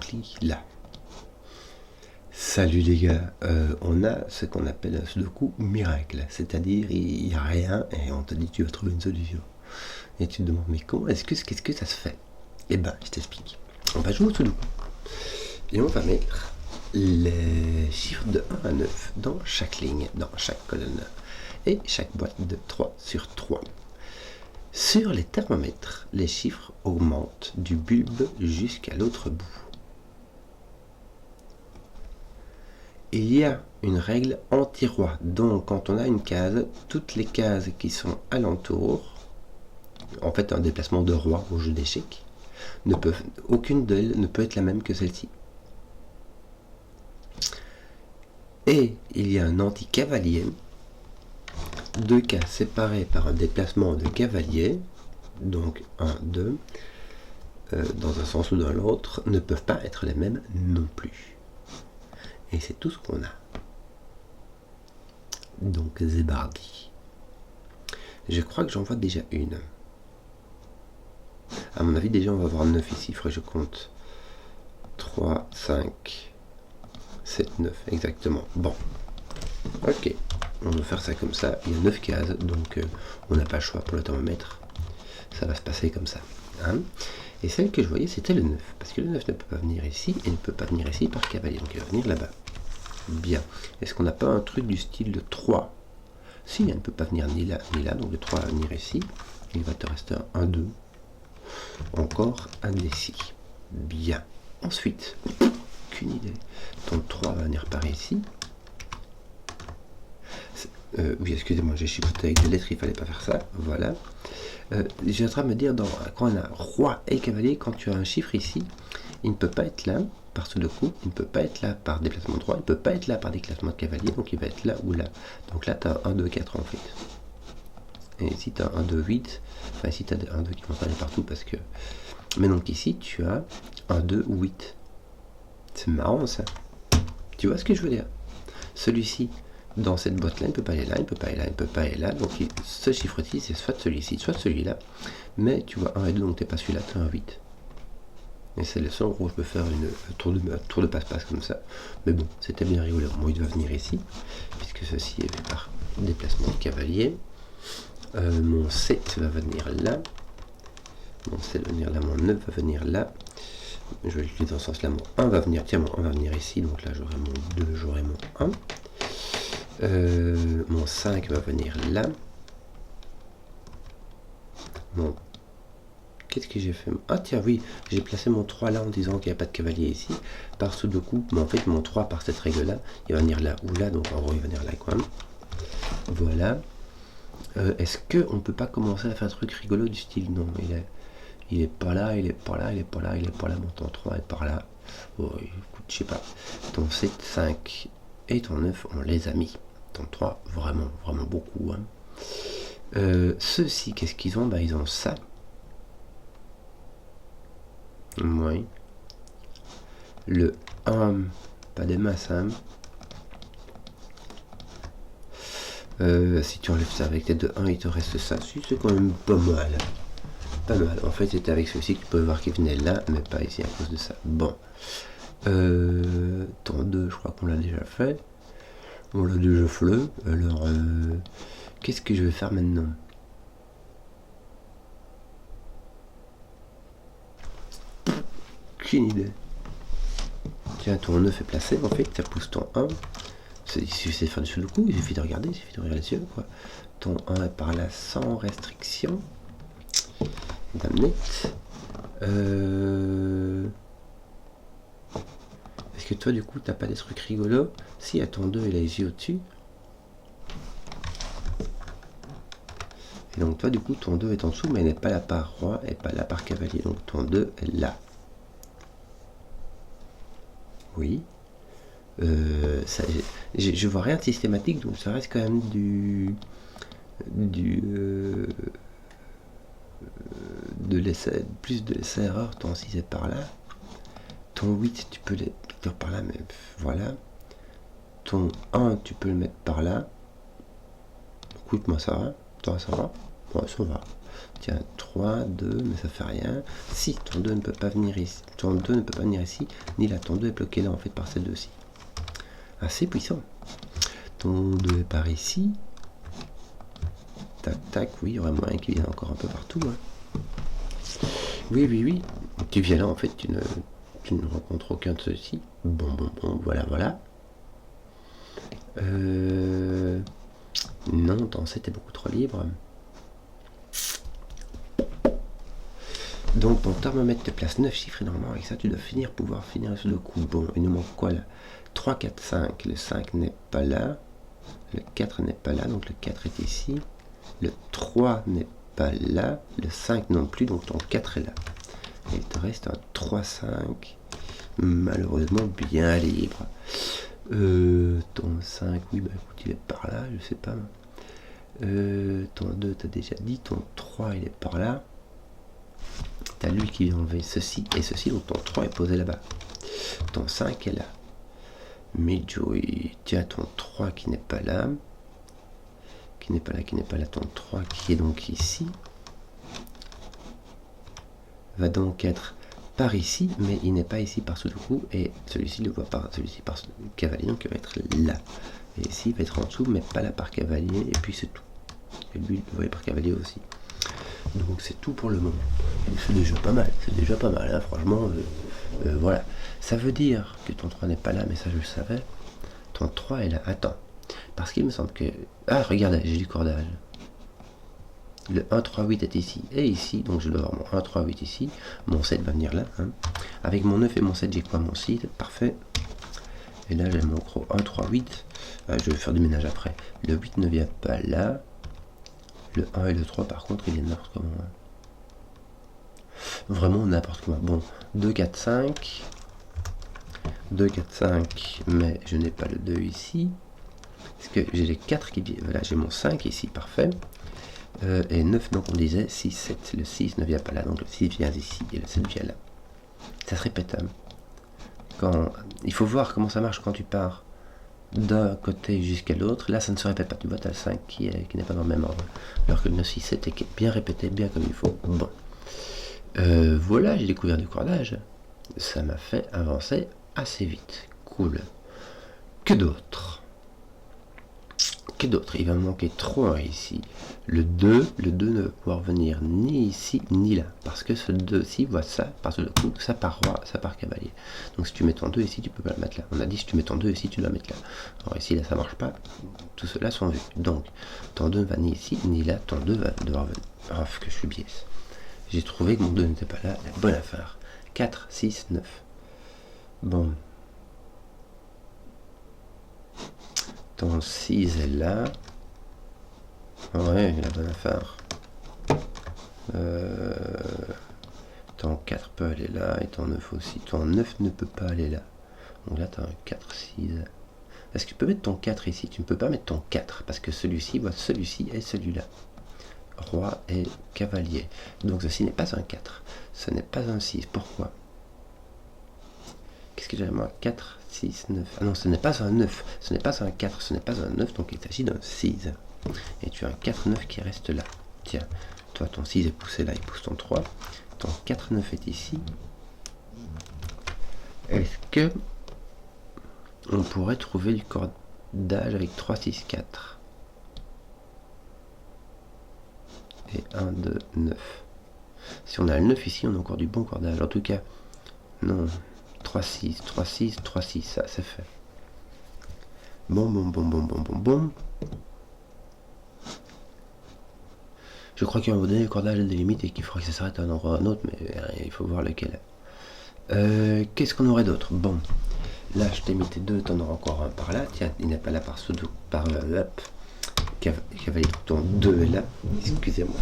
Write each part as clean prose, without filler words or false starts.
rempli là. Salut les gars, on a ce qu'on appelle un sudoku miracle, c'est-à-dire il n'y a rien et on te dit tu vas trouver une solution. Et tu te demandes mais comment, qu'est-ce que ça se fait? Eh ben je t'explique. On va jouer au sudoku et on va mettre les chiffres de 1 à 9 dans chaque ligne, dans chaque colonne et chaque boîte de 3 sur 3. Sur les thermomètres, les chiffres augmentent du bulbe jusqu'à l'autre bout. Il y a une règle anti-roi, donc quand on a une case, toutes les cases qui sont alentour, en fait un déplacement de roi au jeu d'échecs, aucune d'elles ne peut être la même que celle-ci. Et il y a un anti-cavalier, deux cases séparées par un déplacement de cavalier, donc 1, 2, dans un sens ou dans l'autre, ne peuvent pas être les mêmes non plus. Et c'est tout ce qu'on a. Donc Zébardi. Je crois que j'en vois déjà une. À mon avis, déjà on va avoir 9 ici. Il faudrait que je compte 3, 5, 7, 9. Exactement. Bon. Ok. On va faire ça comme ça. Il y a 9 cases. Donc on n'a pas le choix pour le thermomètre. Ça va se passer comme ça. Hein, et celle que je voyais, c'était le 9. Parce que le 9 ne peut pas venir ici. Et ne peut pas venir ici par cavalier. Donc il va venir là-bas. Bien. Est-ce qu'on n'a pas un truc du style de 3? Si, elle ne peut pas venir ni là, ni là. Donc le 3 va venir ici. Il va te rester un 2. Encore un ici. Bien. Ensuite, aucune idée. Ton 3 va venir par ici. Oui, excusez-moi, j'ai chipoté avec des lettres, il fallait pas faire ça. Voilà. Je suis en train de me dire, quand on a roi et cavalier, quand tu as un chiffre ici, il ne peut pas être là par sudoku, il ne peut pas être là par déplacement de roi, il ne peut pas être là par déplacement de cavalier, donc il va être là ou là. Donc là, tu as 1, 2, 4 en fait. Et ici, tu as 1, 2, 8. Enfin, ici, tu as 1, 2 qui vont aller partout parce que... Mais donc ici, tu as 1, 2 ou 8. C'est marrant ça. Tu vois ce que je veux dire? Celui-ci, dans cette boîte-là, il ne peut pas aller là, il ne peut pas aller là, il ne peut pas aller là. Donc ce chiffre-ci, c'est soit celui-ci, soit celui-là. Mais tu vois 1 et 2, donc tu n'es pas celui-là, tu as un 8. Et c'est le seul où je peux faire un tour de passe-passe comme ça. Mais bon, c'était bien rigolo. Mon 8 va venir ici, puisque ceci est fait par déplacement de cavalier. Mon 7 va venir là. Mon 7 va venir là, mon 9 va venir là. Je vais l'utiliser dans ce sens-là. Mon 1 va venir, tiens, mon 1 va venir ici. Donc là, j'aurai mon 2, j'aurai mon 1. Mon 5 va venir là. Mon... Qu'est-ce que j'ai fait? Ah tiens, oui, j'ai placé mon 3 là en disant qu'il n'y a pas de cavalier ici. Par sudoku, mais en fait, mon 3 par cette règle-là, il va venir là ou là. Donc en gros, il va venir là quand même. Voilà. Est-ce qu'on peut pas commencer à faire un truc rigolo du style? Non, il est pas là, il est pas là, il est pas là, il est pas là, mon ton 3 est par là. Oh, écoute, je sais pas. Ton 7, 5 et ton 9, on les a mis. Ton 3, vraiment, vraiment beaucoup. Hein. Ceux-ci, qu'est-ce qu'ils ont? Bah, ils ont ça. Oui. Le 1, pas des masses, hein. Si tu enlèves ça avec tes 2 1, il te reste ça. Si, c'est quand même pas mal. Pas mal. En fait, c'était avec ceci que tu peux voir qu'il venait là, mais pas ici à cause de ça. Bon. Ton 2, je crois qu'on l'a déjà fait. On l'a déjà fait. Alors, qu'est-ce que je vais faire maintenant? Aucune idée. Tiens, ton 9 est placé, en fait, ça pousse ton 1. Il suffit de faire du sudoku, il suffit de regarder, les yeux, quoi. Ton 1 est par là sans restriction. D'amener. Est-ce que toi, du coup, t'as pas des trucs rigolos? Si, à ton 2, il a les yeux au-dessus. Et donc, toi, du coup, ton 2 est en dessous, mais il n'est pas là par roi et pas là par cavalier. Donc, ton 2 est là. Oui. Je vois rien de systématique, donc ça reste quand même plus de laisser erreur. Ton 6 est par là. Ton 8, tu peux le mettre par là, mais voilà. Ton 1, tu peux le mettre par là. Écoute, moi ça va. Toi, ça va? Ouais, ça va. Tiens, 3, 2, mais ça fait rien. Si, ton 2 ne peut pas venir ici. Ton 2 ne peut pas venir ici, ni là. Ton 2 est bloqué là, en fait, par ces deux-ci. Assez puissant. Ton 2 est par ici. Tac, tac, oui, il y aurait moyen qu'il vienne encore un peu partout. Hein. Oui, oui, oui. Tu viens là, en fait, tu ne rencontres aucun de ceux-ci. Bon, voilà, voilà. Non, ton 7 est beaucoup trop libre. Donc ton thermomètre te place 9 chiffres et normalement avec ça tu dois pouvoir finir sur le coup. Bon, il nous manque quoi là? 3, 4, 5. Le 5 n'est pas là. Le 4 n'est pas là, donc le 4 est ici. Le 3 n'est pas là. Le 5 non plus, donc ton 4 est là. Et il te reste un 3, 5. Malheureusement bien libre. Ton 5, oui, bah écoute, il est par là, je sais pas. Ton 2, t'as déjà dit. Ton 3, il est par là. T'as lui qui vient enlever ceci et ceci, donc ton 3 est posé là-bas. Ton 5 est là. Midjoy, tiens, ton 3 qui n'est pas là. Qui n'est pas là, ton 3 qui est donc ici. Va donc être par ici, mais il n'est pas ici par Sudoku, et celui-ci le voit par celui-ci par cavalier, donc il va être là. Et ici il va être en dessous, mais pas là par cavalier, et puis c'est tout. Et lui, il le voyait par cavalier aussi. Donc c'est tout pour le moment. C'est déjà pas mal, hein, franchement. Voilà. Ça veut dire que ton 3 n'est pas là, mais ça je le savais. Ton 3 est là. Attends. Parce qu'il me semble que... Ah, regardez, j'ai du cordage. Le 1, 3, 8 est ici et ici. Donc je dois avoir mon 1, 3, 8 ici. Mon 7 va venir là. Hein. Avec mon 9 et mon 7, j'ai quoi? Mon 6. Parfait. Et là, j'ai mon gros 1, 3, 8. Je vais faire du ménage après. Le 8 ne vient pas là. Le 1 et le 3, par contre, ils viennent n'importe comment. Hein. Vraiment n'importe comment. Bon, 2, 4, 5. 2, 4, 5. Mais je n'ai pas le 2 ici. Parce que j'ai les 4 qui viennent. Voilà, j'ai mon 5 ici, parfait. Et 9, donc on disait 6, 7. Le 6 ne vient pas là, donc le 6 vient ici et le 7 vient là. Ça se répète. Hein. Quand... Il faut voir comment ça marche quand tu pars d'un côté jusqu'à l'autre. Là, ça ne se répète pas. Tu vois, tu as le 5 qui n'est pas dans le même ordre. Alors que le 9, 6, 7 est bien répété, bien comme il faut. Bon. Voilà, j'ai découvert du cordage. Ça m'a fait avancer assez vite. Cool. Que d'autre? Il va me manquer 3 ici. Le 2 ne va pouvoir venir ni ici ni là. Parce que ce 2-ci voit ça, parce que le coup, ça part roi, ça part cavalier. Donc si tu mets ton 2 ici, tu peux pas le mettre là. On a dit si tu mets ton 2 ici, tu dois mettre là. Alors ici, là, ça marche pas. Tout cela sont vus. Donc, ton 2 va ni ici ni là. Ton 2 va devoir venir. Ah, que je suis biaise. J'ai trouvé que mon 2 n'était pas là. La bonne affaire. 4, 6, 9. Bon. Ton 6 est là. Ouais, la bonne affaire. Ton 4 peut aller là et ton 9 aussi. Ton 9 ne peut pas aller là. Donc là, tu as un 4, 6. Est-ce que tu peux mettre ton 4 ici? Tu ne peux pas mettre ton 4 parce que celui-ci voit celui-ci et celui-là. Roi et cavalier. Donc ceci n'est pas un 4. Ce n'est pas un 6. Pourquoi? Qu'est-ce que j'ai moi? 4, 6, 9. Ah non, ce n'est pas un 9. Ce n'est pas un 4. Ce n'est pas un 9. Donc il s'agit d'un 6. Et tu as un 4, 9 qui reste là. Tiens, toi ton 6 est poussé là. Il pousse ton 3. Ton 4, 9 est ici. Est-ce que on pourrait trouver du cordage avec 3, 6, 4 et 1, 2, 9. Si on a le 9 ici, on a encore du bon cordage. En tout cas, non. 3, 6, 3, 6, 3, 6, ça c'est fait. Bon. Je crois qu'à un moment donné, le cordage a des limites et qu'il faudra que ça s'arrête à un endroit ou à un autre, mais il faut voir lequel. Qu'est-ce qu'on aurait d'autre? Bon, là je t'ai mis tes 2, t'en auras encore un par là. Tiens, il n'est pas là par Sudoku, par cavalier, ton 2 est là. Excusez-moi.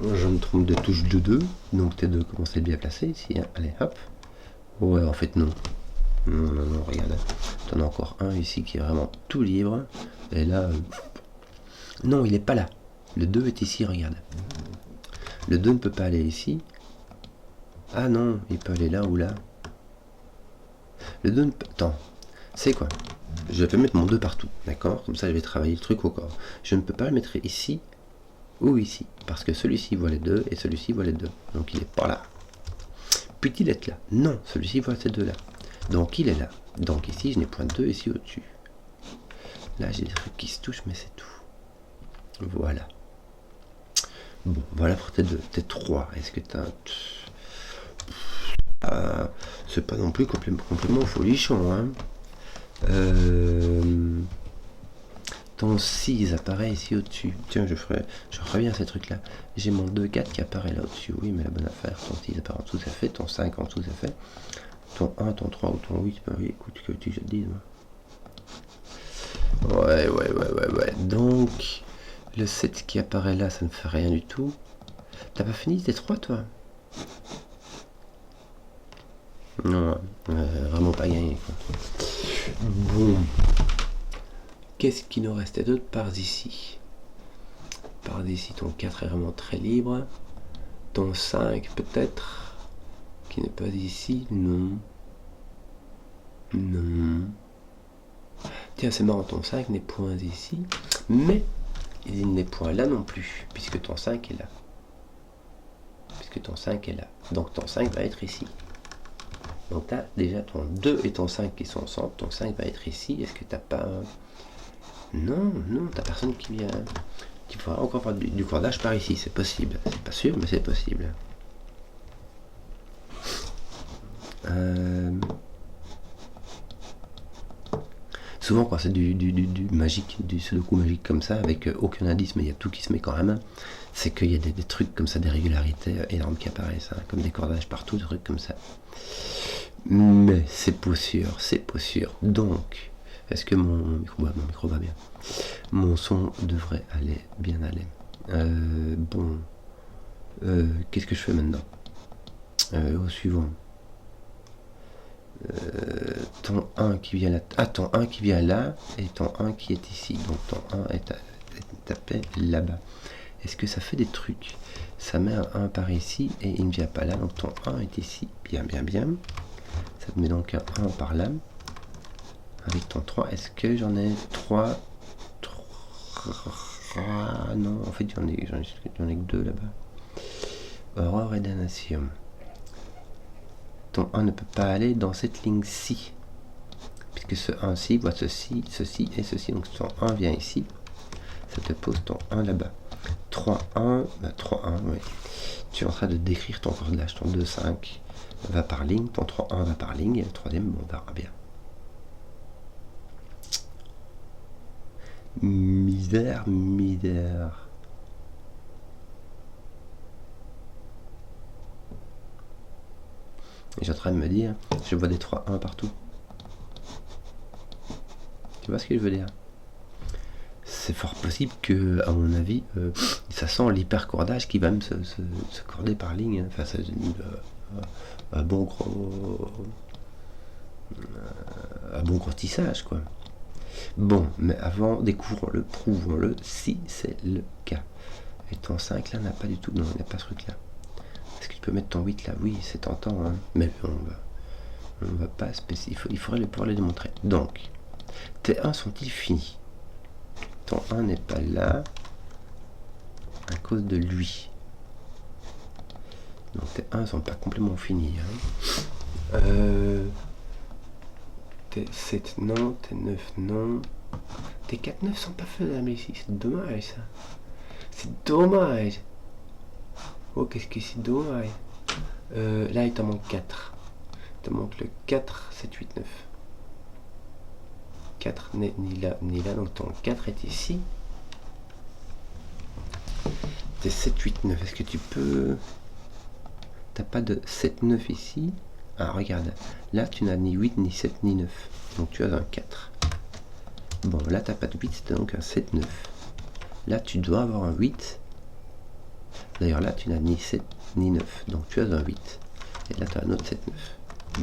Je me trompe de touche de 2, donc tes 2 commencent à être bien placés ici. Hein. Allez, hop. Ouais, en fait, non. Non, regarde. T'en as encore un ici qui est vraiment tout libre. Et là... Non, il n'est pas là. Le 2 est ici, regarde. Le 2 ne peut pas aller ici. Ah non, il peut aller là ou là. Le 2 ne peut... Attends, c'est quoi? Je vais mettre mon 2 partout, d'accord? Comme ça, je vais travailler le truc au corps. Je ne peux pas le mettre ici ou ici, parce que celui-ci voit les deux et celui-ci voit les deux, donc il est pas là. Peut-il être là? Non, celui-ci voit ces deux là, donc il est là. Donc ici je n'ai point 2 ici au-dessus. Là j'ai des trucs qui se touchent, mais c'est tout. Voilà. Bon, voilà pour T2. T3, est-ce que tu as c'est pas non plus complètement folichon, hein. Ton 6 apparaît ici au-dessus. Tiens, je ferai bien ces trucs là. J'ai mon 2-4 qui apparaît là au-dessus. Oui, mais la bonne affaire, ton 6 apparaît en dessous, ça fait. Ton 5 en dessous, ça fait. Ton 1, ton 3 ou ton 8, bah oui, écoute, que tu je te dis. Ouais. Donc, le 7 qui apparaît là, ça ne fait rien du tout. T'as pas fini tes 3, toi? Non, vraiment pas gagné, quoi. Bon. Qu'est-ce qui nous restait d'autre par ici? Par ici, ton 4 est vraiment très libre. Ton 5, peut-être, qui n'est pas ici. Non. Tiens, c'est marrant, ton 5 n'est point ici. Mais il n'est point là non plus, puisque ton 5 est là. Donc ton 5 va être ici. Donc tu as déjà ton 2 et ton 5 qui sont ensemble. Ton 5 va être ici. Est-ce que tu n'as pas... Non, t'as personne qui vient. Tu pourras encore faire du cordage par ici, c'est possible. C'est pas sûr, mais c'est possible. Souvent, quand c'est du magique, du sudoku magique comme ça, avec aucun indice, mais il y a tout qui se met quand même, c'est qu'il y a des trucs comme ça, des régularités énormes qui apparaissent, hein, comme des cordages partout, des trucs comme ça. Mais c'est pas sûr. Donc, est-ce que mon micro va bien? Mon son devrait bien aller. Bon. Qu'est-ce que je fais maintenant? Au suivant. Ton 1 qui vient là. Ah, ton 1 qui vient là et ton 1 qui est ici. Donc ton 1 est tapé là-bas. Est-ce que ça fait des trucs? Ça met un 1 par ici et il ne vient pas là. Donc ton 1 est ici. Bien. Ça te met donc un 1 par là. Avec ton 3, est-ce que j'en ai 3? Non, en fait j'en ai que 2 là-bas. Aurore et damnation. Ton 1 ne peut pas aller dans cette ligne-ci. Puisque ce 1-ci voit ceci et ceci. Donc ton 1 vient ici. Ça te pose ton 1 là-bas. 3-1, 3-1, oui. Tu es en train de décrire ton cordage. Ton 2-5 va par ligne. Ton 3-1 va par ligne. Et le troisième, bon, on verra bien. Misère. Et j'ai en train de me dire, je vois des 3-1 partout. Tu vois ce que je veux dire? C'est fort possible que, à mon avis, ça sent l'hypercordage qui va même se corder par ligne. Enfin, c'est un bon gros tissage, quoi. Bon, mais avant, découvrons-le, prouvons-le, si c'est le cas. Et ton 5 là n'a pas du tout, non, il n'y a pas ce truc là. Est-ce que tu peux mettre ton 8 là? Oui, c'est tentant, hein. Mais on va pas spécifier, il faudrait pouvoir les démontrer. Donc, tes 1 sont-ils finis? Ton 1 n'est pas là à cause de lui. Donc tes 1 sont pas complètement finis, hein. Tes 7 non, tes 9 non. Tes 4-9 sont pas faisables ici, c'est dommage ça. C'est dommage. Oh, qu'est-ce que c'est dommage. Là, il t'en manque 4. Il te manque le 4, 7, 8, 9. 4 n'est ni là, donc ton 4 est ici. Tes 7, 8, 9, est-ce que tu peux... T'as pas de 7, 9 ici. Ah, regarde, là tu n'as ni 8, ni 7, ni 9. Donc tu as un 4. Bon, là t'as pas de 8, c'est donc un 7, 9. Là tu dois avoir un 8. D'ailleurs là tu n'as ni 7, ni 9. Donc tu as un 8. Et là tu as un autre 7, 9.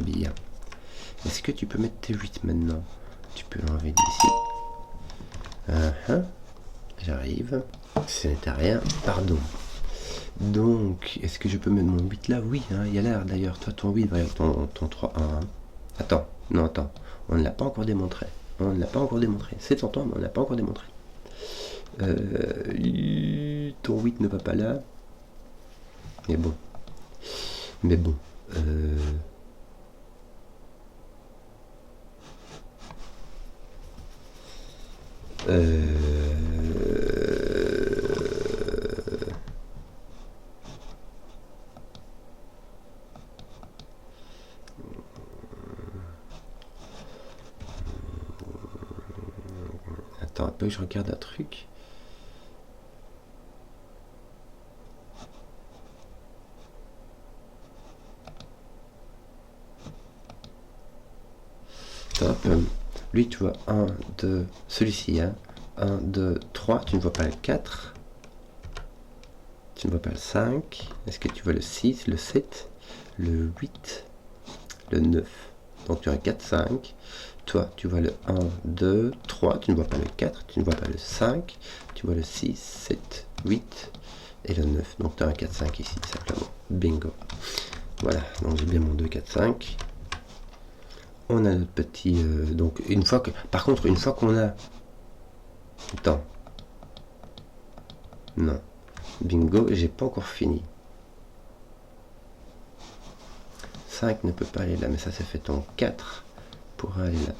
Bien. Est-ce que tu peux mettre tes 8 maintenant? Tu peux l'enlever d'ici. J'arrive. Ce n'était rien. Pardon. Donc, est-ce que je peux mettre mon 8 là? Oui, hein, il y a l'air d'ailleurs. Toi, ton 8 va avec ton 3, 1. Hein. Attends. On ne l'a pas encore démontré. C'est tentant, mais on ne l'a pas encore démontré. ton 8 ne va pas là. Mais bon. Mais bon. Attends un peu, je regarde un truc. Top. Lui, tu vois 1, 2, celui-ci, hein. 1, 2, 3, tu ne vois pas le 4. Tu ne vois pas le 5. Est-ce que tu vois le 6, le 7, le 8, le 9. Donc tu as un 4, 5. Toi, tu vois le 1, 2, 3. Tu ne vois pas le 4, tu ne vois pas le 5. Tu vois le 6, 7, 8 et le 9. Donc tu as un 4, 5 ici, simplement. Bingo. Voilà, donc j'ai bien mon 2, 4, 5. On a notre petit... donc une fois que... Par contre, une fois qu'on a... Attends. Non. Bingo, j'ai pas encore fini. 5 ne peut pas aller là, mais ça fait ton 4 pour aller là.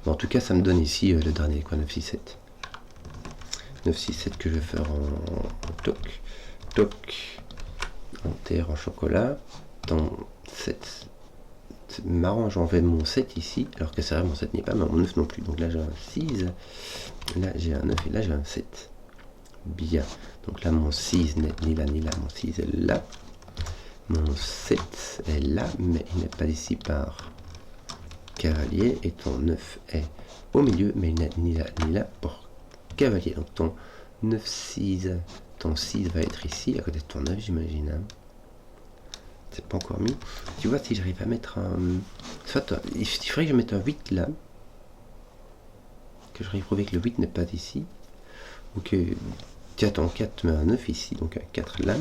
Bon, en tout cas, ça me donne ici le dernier, quoi, 9, 6, 7. 9, 6, 7 que je vais faire en toc. Toc. En terre, en chocolat. Ton 7. C'est marrant, j'enlève mon 7 ici, alors que c'est vrai, mon 7 n'est pas, mais mon 9 non plus. Donc là, j'ai un 6. Là, j'ai un 9 et là, j'ai un 7. Bien. Donc là, mon 6 n'est ni là, ni là. Mon 6 est là. Mon 7 est là, mais il n'est pas ici par cavalier. Et ton 9 est au milieu, mais il n'est ni là, ni là pour cavalier. Donc ton 9, 6, ton 6 va être ici, à côté de ton 9, j'imagine. Hein. C'est pas encore mis. Tu vois, si j'arrive à mettre un... Soit, il faudrait que je mette un 8 là. Que j'arrive à prouver que le 8 n'est pas ici. Ou que... Tiens, ton 4 met un 9 ici, donc un 4 là.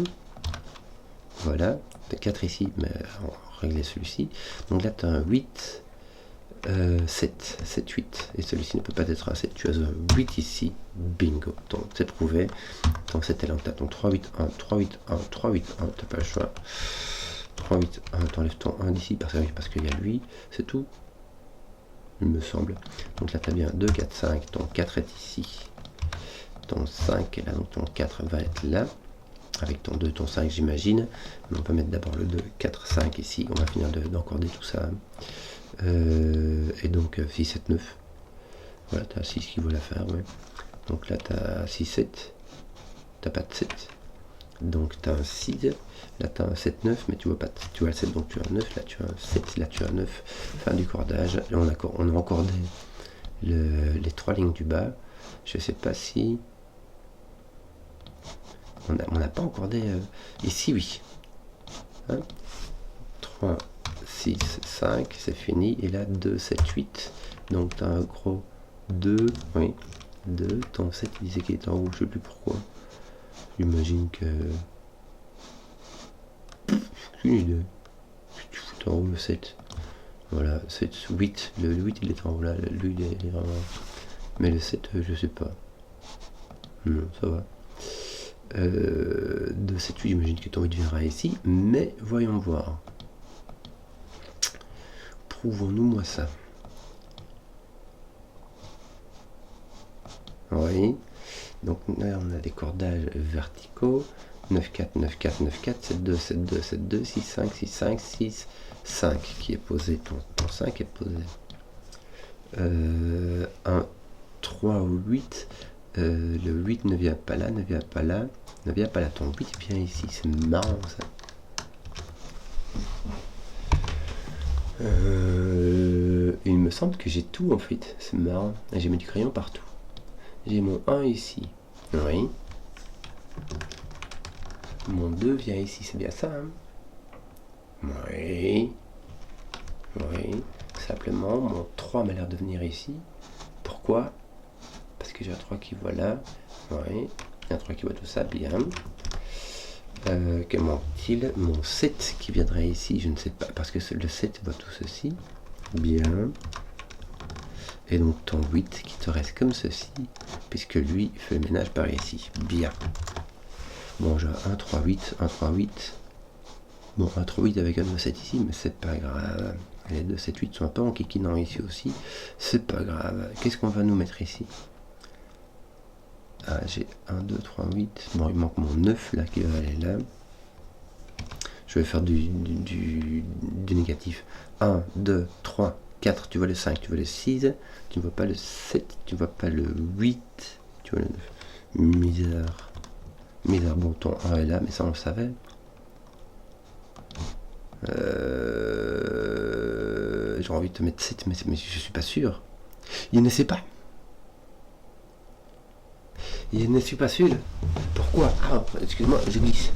Voilà. 4 ici, mais on va régler celui-ci. Donc là, tu as un 8, 7, 7, 8. Et celui-ci ne peut pas être un 7. Tu as un 8 ici. Bingo. Donc c'est prouvé. Ton 7 est là, tu as ton 3, 8, 1, 3, 8, 1, 3, 8, 1. Tu n'as pas le choix. 3, 8, 1. T'enlèves ton 1 d'ici parce qu'il y a lui. C'est tout. Il me semble. Donc là, tu as bien 2, 4, 5. Ton 4 est ici. Ton 5 est là. Donc ton 4 va être là. Avec ton 2, ton 5, j'imagine. Mais on va mettre d'abord le 2, 4, 5 ici. On va finir d'encorder tout ça. Et donc 6, 7, 9. Voilà, tu as 6 qui vaut l'affaire. Ouais. Donc là, tu as 6, 7. Tu pas de 7. Donc tu as un 6. Là, tu as un 7, 9. Mais tu vois pas. Tu vois le 7, donc tu as un 9. Là, tu as un 7. Là, tu as un 9. Fin du cordage. Là, on a encordé les 3 lignes du bas. Je sais pas si... On n'a pas encordé... ici, oui. Hein, 3, 6, 5, c'est fini. Et là, 2, 7, 8. Donc, tu as un gros 2. Oui, 2. Ton 7, il disait qu'il était en haut. Je sais plus pourquoi. J'imagine que... Aucune idée. Tu fous en haut le 7. Voilà, 7, 8. Le 8, il est en haut là. Lui, il est vraiment... Mais le 7, je sais pas. Non, ça va. 2, 7, 8, j'imagine que ton 8 viendra ici. Mais voyons voir. Prouvons-nous-moi ça. Oui. Donc là, on a des cordages verticaux. 9, 4, 9, 4, 9, 4, 7, 2, 7, 2, 7, 2, 6, 5, 6, 5, 6, 5 qui est posé. Ton 5 est posé. 1, 3 ou 8. Le 8 ne vient pas là, ne vient pas là, ne vient pas là. Ton 8 vient ici. C'est marrant ça. Il me semble que j'ai tout en fait. C'est marrant. J'ai mis du crayon partout. J'ai mon 1 ici. Oui. Mon 2 vient ici. C'est bien ça, hein? Oui. Oui. Simplement, mon 3 m'a l'air de venir ici. Pourquoi? Parce que j'ai un 3 qui voit là. Oui. Un 3 qui voit tout ça. Bien. Que manque-t-il? Mon 7 qui viendrait ici. Je ne sais pas. Parce que le 7 voit tout ceci. Bien. Et donc ton 8 qui te reste comme ceci, puisque lui fait le ménage par ici. Bien. Bon, j'ai 1, 3, 8, 1, 3, 8. Bon, 1, 3, 8 avec un 2, 7 ici, mais c'est pas grave. Les 2, 7, 8 sont un peu en kikinant ici aussi. C'est pas grave. Qu'est-ce qu'on va nous mettre ici? Ah, j'ai 1, 2, 3, 8. Bon, il manque mon 9 là qui va aller là. Je vais faire du négatif. 1, 2, 3, 4. Tu vois le 5, tu vois le 6. Tu ne vois pas le 7, tu ne vois pas le 8. Tu vois le 9. Misère. Misère, bon, ton 1 est là, mais ça on le savait. J'aurais envie de te mettre 7, mais je suis pas sûr. Il ne sait pas. Il ne suis pas sûr. Pourquoi? Ah, excuse-moi, je glisse.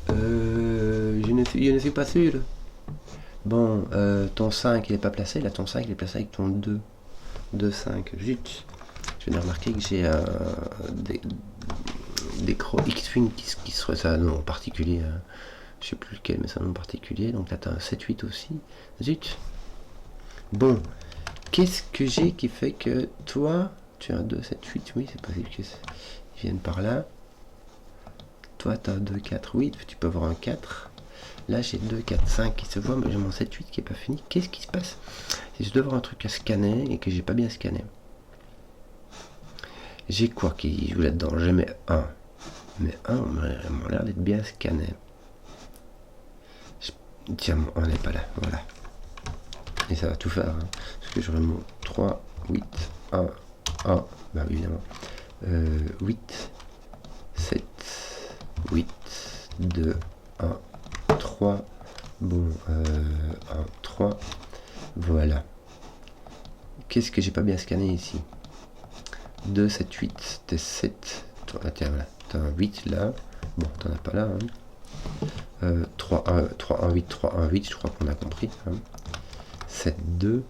Je ne suis pas sûr. Bon, ton 5 il n'est pas placé. Là, ton 5 il est placé avec ton 2. 2, 5. Zut. Je viens de remarquer que j'ai des crocs X-Wing qui serait ça, non, en particulier. Je sais plus lequel, mais c'est un nom particulier. Donc là, tu as un 7, 8 aussi. Zut. Bon, qu'est-ce que j'ai qui fait que toi, tu as un 2, 7, 8, oui, c'est possible qu'ils viennent par là. Toi, tu as un 2, 4, 8, tu peux avoir un 4. Là, j'ai 2, 4, 5 qui se voient, mais j'ai mon 7, 8 qui n'est pas fini. Qu'est-ce qui se passe si je dois avoir un truc à scanner et que j'ai pas bien scanné? J'ai quoi qui joue là-dedans? J'ai mes 1. Mais 1 m'ont l'air d'être bien scanné. Tiens, mon 1 n'est pas là, voilà. Et ça va tout faire, hein, parce que j'aurai mon 3, 8, 1, 1, bah oui, évidemment. 8, 7, 8, 2, 1, 3. Bon, 1, 3. Voilà. Qu'est-ce que j'ai pas bien scanné ici? 2, 7, 8, t'es 7. Ah, tiens, voilà. T'as un 8 là. Bon, t'en as pas là. Hein. 3, 1, 8, 3, 1, 8. Je crois qu'on a compris. Hein. 7, 2.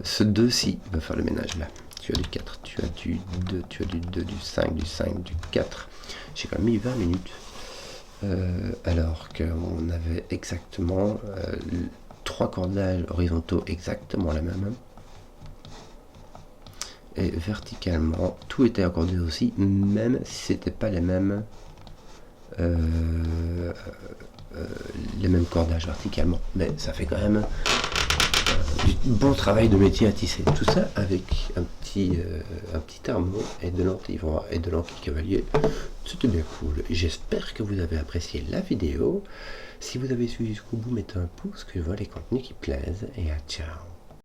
Ce 2-ci, il va faire le ménage là. Tu as du 4, tu as du 2, tu as du 2, du 5, du 5, du 4. J'ai quand même mis 20 minutes. Alors qu'on avait exactement 3 cordages horizontaux exactement la même. Et verticalement, tout était accordé aussi, même si c'était pas les mêmes cordages verticalement. Mais ça fait quand même du bon travail de métier à tisser. Tout ça avec un petit thermo et de l'antivroid et de l'anquille cavalier. C'était bien cool. J'espère que vous avez apprécié la vidéo. Si vous avez suivi jusqu'au bout, mettez un pouce, que je vois les contenus qui plaisent. Et à ciao.